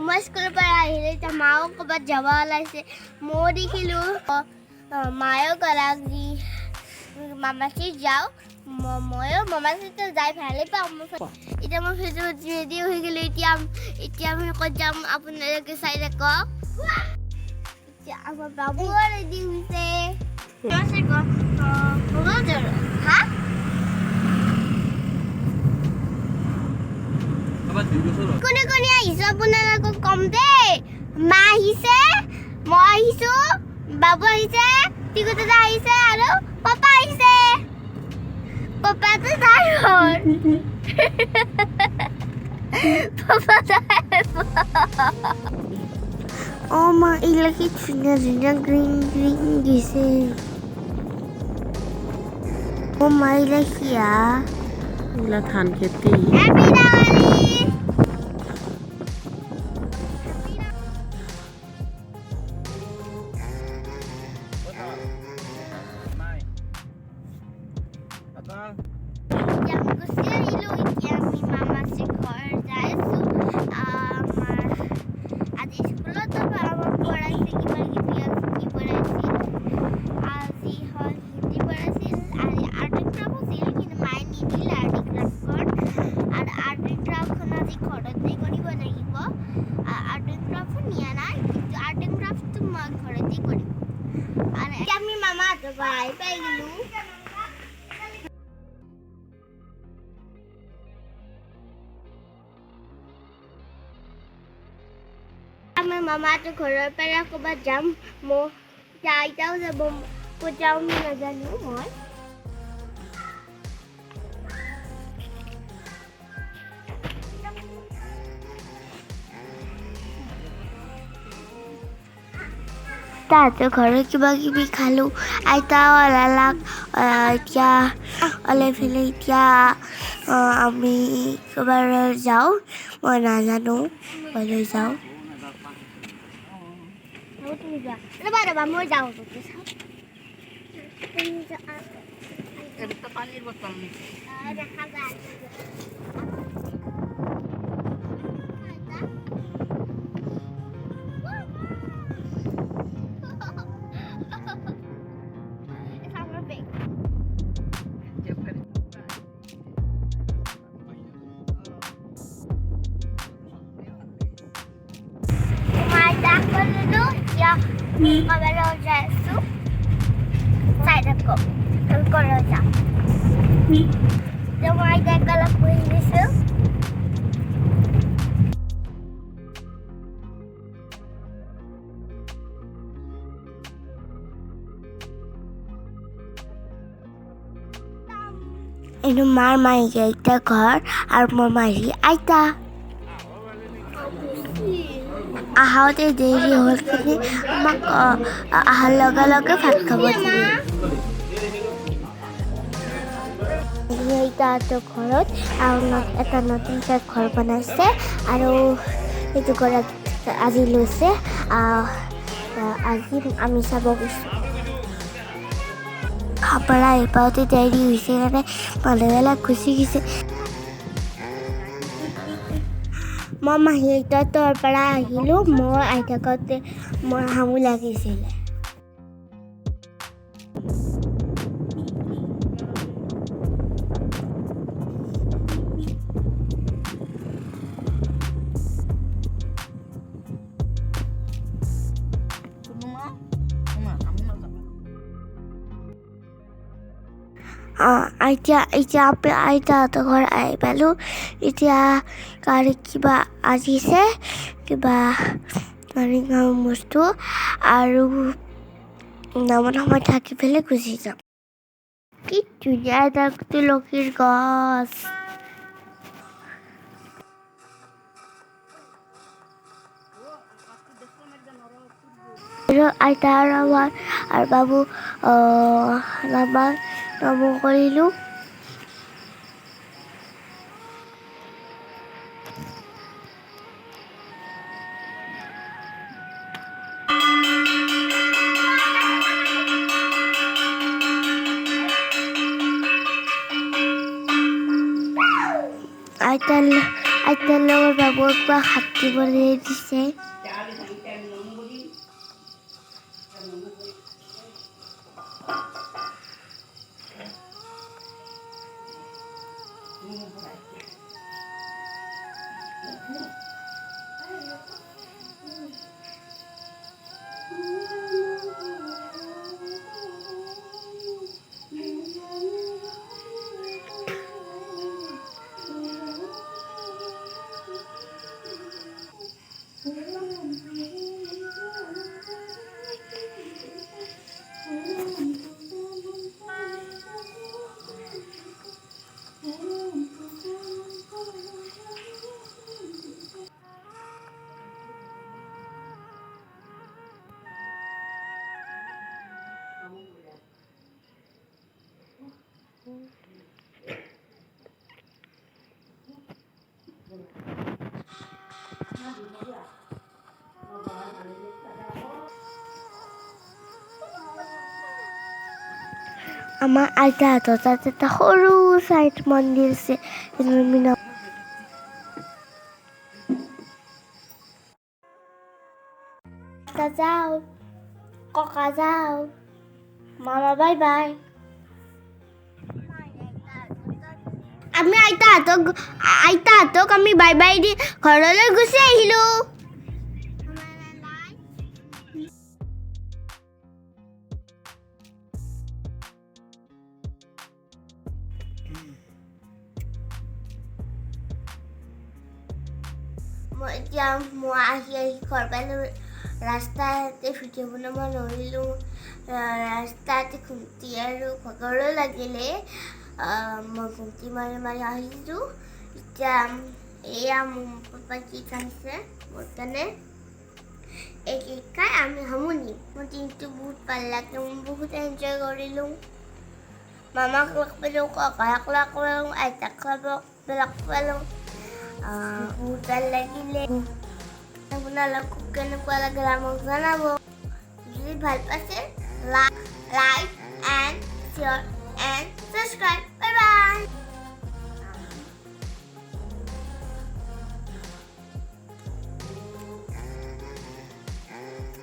মই স্কুলৰ পৰা আহিলে এতিয়া মাও ক'ৰবাত যাব ওলাইছে ময়ো দেখিলোঁ মায়েও ক'লে আজি মামাচি যাওঁ ময়ো মামাচিটো যাই ভালেই পাওঁ এতিয়া মই ফেচবুকত ৰেডি হৈ গ'লোঁ এতিয়া আমি ক'ত যাম আপোনালোকে চাই থাকক এতিয়া আমাৰ বাবুও ৰেডি হৈছে হা কোনে কোনে আহিছে আপোনালোকক কম দেই মা আহিছে মই আহিছোঁ বাবু আহিছে টিকু দাদা আহিছে আৰু পাপা আহিছে পাপাটো ডাঙৰ পাপা অ' মা এইবিলাক কি ধুনীয়া ধুনীয়া গ্ৰীণ গ্ৰীণ দিছে অ' মা এইবিলাক কিয়া এইবিলাক ধান খেতি আমি মামা ভাই পাই গেলু আমি মামাটো ঘৰৰ পৰা ক'ৰবাত যাম মই আইতাও যাব ক'ত যাওঁ নাজানো মই তাহাঁতৰ ঘৰত কিবা কিবি খালোঁ আইতাও ওলালাক এতিয়া ওলাই পেলাই এতিয়া আমি ক'ৰবাত যাওঁ মই নাজানো ক'লৈ যাওঁ ৰ'বা মই যাওঁ পানীৰ bottle Kalau jatuh, saya takut. Kalau jatuh, cuma ada kalau polis tu. Ini mama kita घर और mama aita. আহাতে দেৰি হ'ল কাৰণে আমাক অহাৰ লগে লগে ভাত খাব দিলে তাহাঁতৰ ঘৰত আৰু এটা নতুনকৈ ঘৰ বনাইছে আৰু সেইটো ঘৰত আজি লৈছে আজি আমি চাব গৈছোঁ পৰা আহি পাওঁতে দেৰি হৈছে কাৰণে মানুহবিলাক গুচি গৈছে মই মাহীহঁতৰ পৰা আহিলোঁ মই আহি থাকোঁতে মোৰ হামু লাগিছিলে এতিয়া আইতাহঁতৰ ঘৰ আহি পালোঁ এতিয়া গাড়ী কিবা আহিছে কিবা বস্তু আৰু নামত সময় থাকি পেলাই গুচি যাম কি ধুনীয়া এটা তুলসীৰ গছ আইতা আৰু আমাৰ আৰু বাবু নাম কৰিলোঁ আইতাৰ আইতাৰ লগত বাবুক বা হাত দিবলৈ দিছে আমাৰ আইতাহঁতৰ তাত এটা সৰু চাইড মন্দিৰ আছে যাওঁ ককা যাওঁ মামা বাই বাই আমি আইতাহঁতক আমি বাই বাই দি ঘৰলৈ গুচি আহিলোঁ এতিয়া মই আহি ঘৰ পালোঁ ৰাস্তাতে ভিডিঅ' বনাব নোৱাৰিলোঁ ৰাস্তাতে ঘুমটি আৰু ভাগৰো লাগিলে মই ঘুমটি মাৰি মাৰি আহিছোঁ এতিয়া এয়া মোৰ পাপাই কেক আনিছে মোৰ কাৰণে এই কেক খাই আমি সামৰিম মোৰ দিনটো বহুত ভাল লাগে মই বহুত এনজয় কৰিলোঁ মামাক লগ পালোঁ ককাক লগ পালোঁ আইতাক লগ পালোঁ বহুত ভাল লাগিলে আপোনালোকক কেনেকুৱা লাগিলে মোক জনাব যদি ভাল পাইছে লাইক এণ্ড শ্বেয়াৰ